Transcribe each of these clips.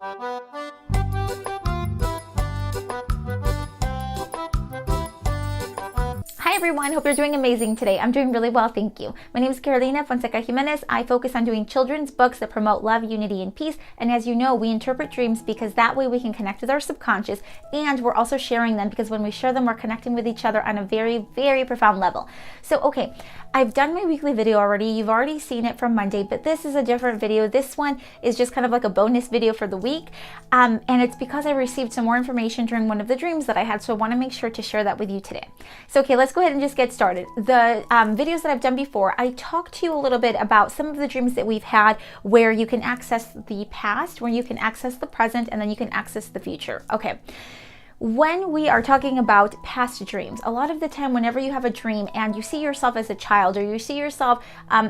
Hi everyone, hope you're doing amazing today. I'm doing really well, thank you. My name is Carolina Fonseca Jimenez. I focus on doing children's books that promote love, unity, and peace. And as you know, we interpret dreams because that way we can connect with our subconscious, and we're also sharing them because when we share them, we're connecting with each other on a very, very profound level. So, okay, I've done my weekly video already. You've already seen it from Monday, but this is a different video. This one is just kind of like a bonus video for the week. And it's because I received some more information during one of the dreams that I had, so I want to make sure to share that with you today. So, okay, let's go ahead and just get started. The videos that I've done before, I talked to you a little bit about some of the dreams that we've had where you can access the past, where you can access the present, and then you can access the future. Okay. When we are talking about past dreams, a lot of the time whenever you have a dream and you see yourself as a child, or you see yourself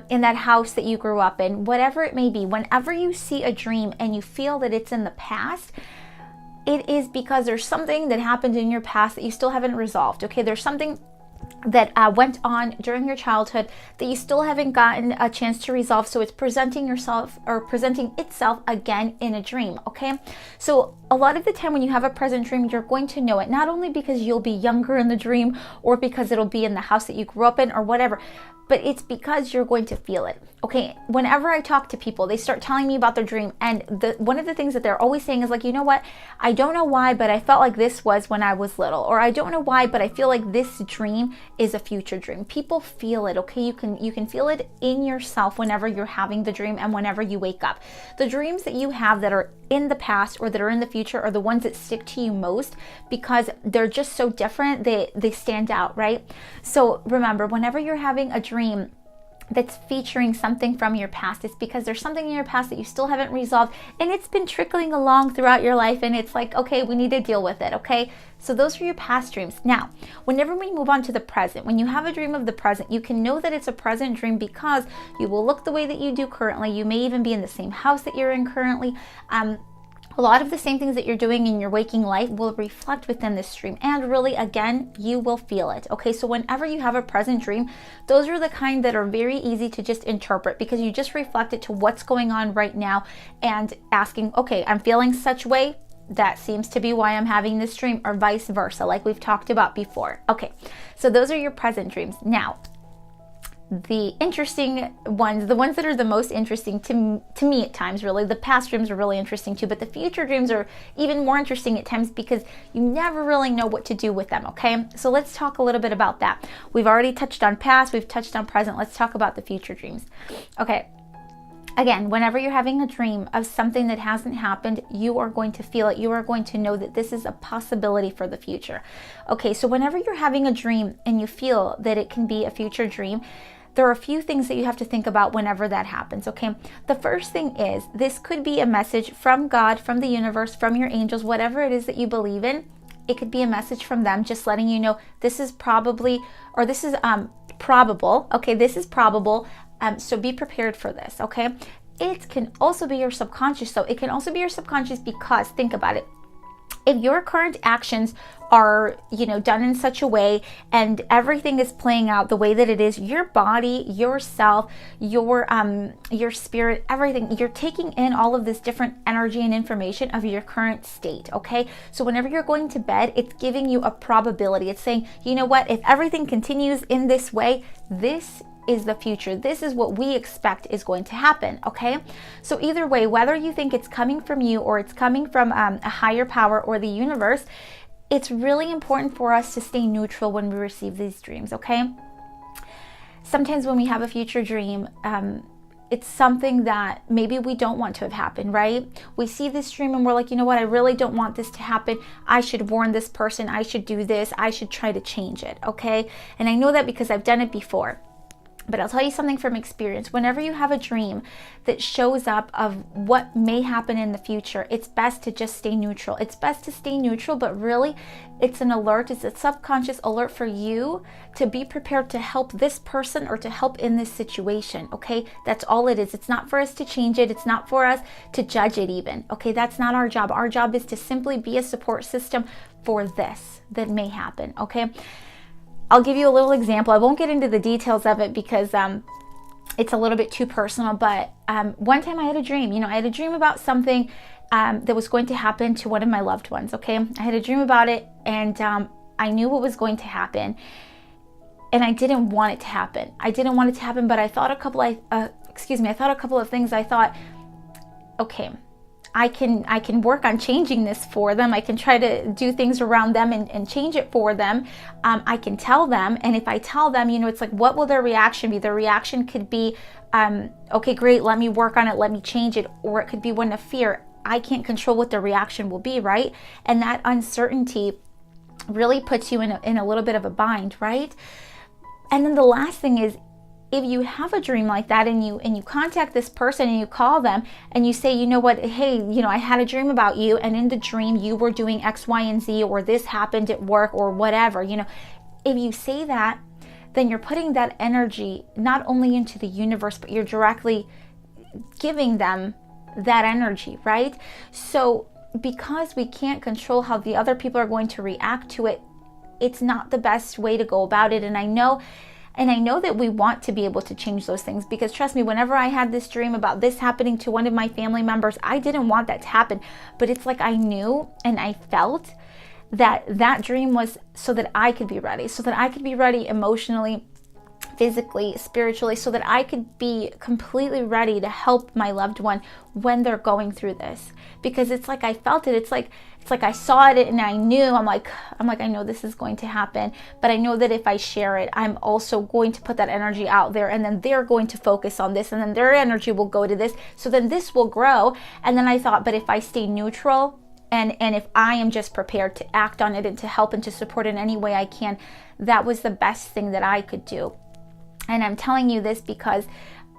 in that house that you grew up in, whatever it may be, whenever you see a dream and you feel that it's in the past, it is because there's something that happened in your past that you still haven't resolved. Okay, there's something that went on during your childhood that you still haven't gotten a chance to resolve, so it's presenting itself again in a dream. Okay, so a lot of the time when you have a present dream, you're going to know it, not only because you'll be younger in the dream or because it'll be in the house that you grew up in or whatever, but it's because you're going to feel it. Okay, whenever I talk to people, they start telling me about their dream, and one of the things that they're always saying is like, you know what, I don't know why, but I felt like this was when I was little, or I don't know why, but I feel like this dream is a future dream. People feel it. Okay, you can feel it in yourself whenever you're having the dream and whenever you wake up. The dreams that you have that are in the past or that are in the future are the ones that stick to you most because they're just so different. They stand out, right? So remember, whenever you're having a dream that's featuring something from your past, it's because there's something in your past that you still haven't resolved, and it's been trickling along throughout your life, and it's like, okay, we need to deal with it. Okay, so those are your past dreams. Now, whenever we move on to the present, when you have a dream of the present, you can know that it's a present dream because you will look the way that you do currently. You may even be in the same house that you're in currently. A lot of the same things that you're doing in your waking life will reflect within this dream, and really, again, you will feel it. Okay, so whenever you have a present dream, those are the kind that are very easy to just interpret because you just reflect it to what's going on right now and asking, okay, I'm feeling such way, that seems to be why I'm having this dream, or vice versa, like we've talked about before. Okay, so those are your present dreams. Now, the interesting ones, the ones that are the most interesting to me at times, really, the past dreams are really interesting too, but the future dreams are even more interesting at times because you never really know what to do with them. Okay, so let's talk a little bit about that. We've already touched on past, we've touched on present. Let's talk about the future dreams. Okay, again, whenever you're having a dream of something that hasn't happened, you are going to feel it. You are going to know that this is a possibility for the future. Okay, so whenever you're having a dream and you feel that it can be a future dream, there are a few things that you have to think about whenever that happens, okay? The first thing is, this could be a message from God, from the universe, from your angels, whatever it is that you believe in. It could be a message from them just letting you know this is probably, or this is probable, okay? This is probable, so be prepared for this, okay? It can also be your subconscious. So it can also be your subconscious because, think about it, if your current actions are, done in such a way and everything is playing out the way that it is, your body, yourself, your spirit, everything, you're taking in all of this different energy and information of your current state, okay? So whenever you're going to bed, it's giving you a probability. It's saying, you know what, if everything continues in this way, this is the future. This is what we expect is going to happen, okay? So either way, whether you think it's coming from you or it's coming from a higher power or the universe, it's really important for us to stay neutral when we receive these dreams, okay? Sometimes when we have a future dream, it's something that maybe we don't want to have happen, right? We see this dream and we're like, you know what, I really don't want this to happen. I should warn this person. I should do this. I should try to change it, okay? And I know that because I've done it before. But I'll tell you something from experience. Whenever you have a dream that shows up of what may happen in the future, it's best to just stay neutral. It's best to stay neutral, but really it's an alert. It's a subconscious alert for you to be prepared to help this person or to help in this situation, okay? That's all it is. It's not for us to change it. It's not for us to judge it even, okay? That's not our job. Our job is to simply be a support system for this that may happen, okay? I'll give you a little example. I won't get into the details of it because it's a little bit too personal, but one time I had a dream. I had a dream about something that was going to happen to one of my loved ones, okay? I had a dream about it, and I knew what was going to happen, and I didn't want it to happen. I didn't want it to happen, but I thought a couple of things. I thought, okay, I can work on changing this for them. I can try to do things around them and change it for them. I can tell them, and if I tell them, it's like, what will their reaction be? Their reaction could be, okay, great, let me work on it, let me change it. Or it could be one of fear. I can't control what their reaction will be, right? And that uncertainty really puts you in a little bit of a bind, right? And then the last thing is, if you have a dream like that and you contact this person and you call them and you say, you know what, hey, I had a dream about you, and in the dream you were doing X, Y, and Z, or this happened at work or whatever, if you say that, then you're putting that energy not only into the universe, but you're directly giving them that energy, right? So because we can't control how the other people are going to react to it, it's not the best way to go about it. And I know that we want to be able to change those things, because trust me, whenever I had this dream about this happening to one of my family members, I didn't want that to happen. But it's like I knew and I felt that dream was so that I could be ready emotionally, physically, spiritually, so that I could be completely ready to help my loved one when they're going through this. Because it's like I felt it. It's like I saw it and I knew. I'm like I know this is going to happen, but I know that if I share it, I'm also going to put that energy out there, and then they're going to focus on this, and then their energy will go to this, so then this will grow. And then I thought, but if I stay neutral, and if I am just prepared to act on it and to help and to support in any way I can, that was the best thing that I could do. And I'm telling you this because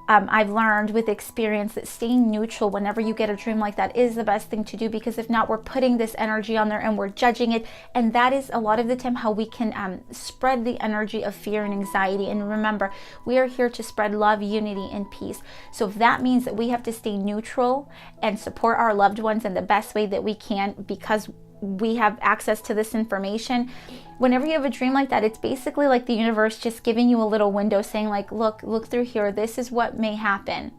I've learned with experience that staying neutral whenever you get a dream like that is the best thing to do, because if not, we're putting this energy on there and we're judging it. And that is a lot of the time how we can spread the energy of fear and anxiety. And remember, we are here to spread love, unity, and peace. So if that means that we have to stay neutral and support our loved ones in the best way that we can, because we have access to this information, whenever you have a dream like that, it's basically like the universe just giving you a little window saying, like, look through here, this is what may happen.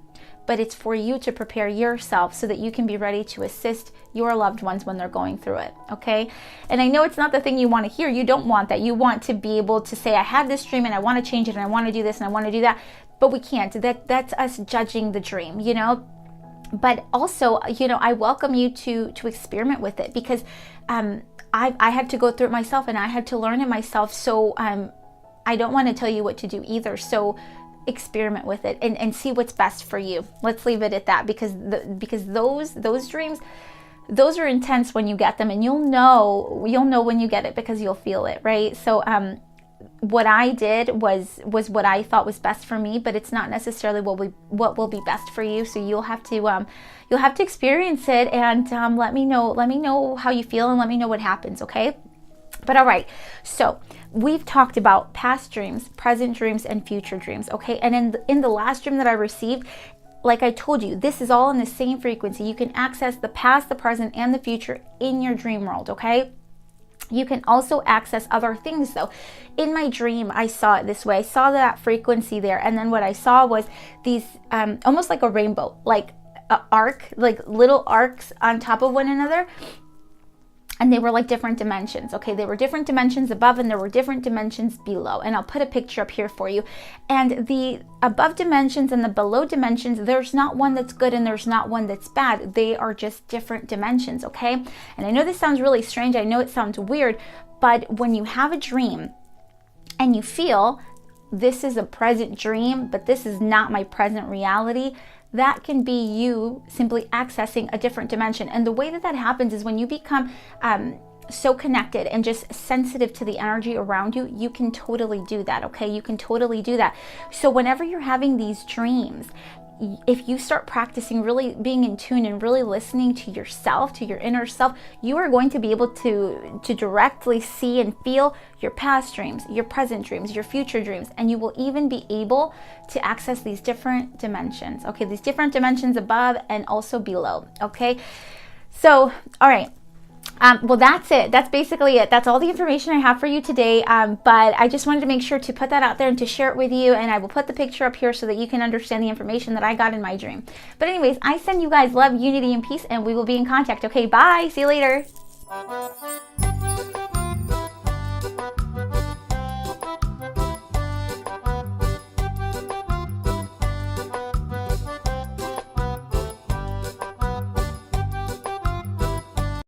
But it's for you to prepare yourself so that you can be ready to assist your loved ones when they're going through it, okay? And I know it's not the thing you want to hear. You don't want that. You want to be able to say, I had this dream and I want to change it and I want to do this and I want to do that. But we can't. That's us judging the dream, But also, I welcome you to experiment with it, because I had to go through it myself and I had to learn it myself. So I don't want to tell you what to do either. So experiment with it and see what's best for you. Let's leave it at that, because those dreams, those are intense when you get them, and you'll know when you get it because you'll feel it, right? So what I did was what I thought was best for me, but it's not necessarily what will be best for you. So you'll have to experience it and let me know how you feel, and let me know what happens, okay? But all right, so we've talked about past dreams, present dreams, and future dreams, okay? And in the last dream that I received, like I told you, this is all in the same frequency. You can access the past, the present, and the future in your dream world, okay? You can also access other things though. In my dream, I saw it this way. I saw that frequency there, and then what I saw was these almost like a rainbow, like an arc, like little arcs on top of one another. And they were like different dimensions, okay? They were different dimensions above, and there were different dimensions below. And I'll put a picture up here for you. And the above dimensions and the below dimensions, there's not one that's good and there's not one that's bad. They are just different dimensions, okay? And I know this sounds really strange. I know it sounds weird, but when you have a dream and you feel this is a present dream, but this is not my present reality, that can be you simply accessing a different dimension. And the way that happens is when you become so connected and just sensitive to the energy around you, you can totally do that, okay? You can totally do that. So whenever you're having these dreams, if you start practicing really being in tune and really listening to yourself, to your inner self, you are going to be able to directly see and feel your past dreams, your present dreams, your future dreams, and you will even be able to access these different dimensions, okay? These different dimensions above and also below, okay? So, all right. Well, that's it. That's basically it. That's all the information I have for you today. But I just wanted to make sure to put that out there and to share it with you. And I will put the picture up here so that you can understand the information that I got in my dream. But anyways, I send you guys love, unity, and peace, and we will be in contact. Okay, bye. See you later.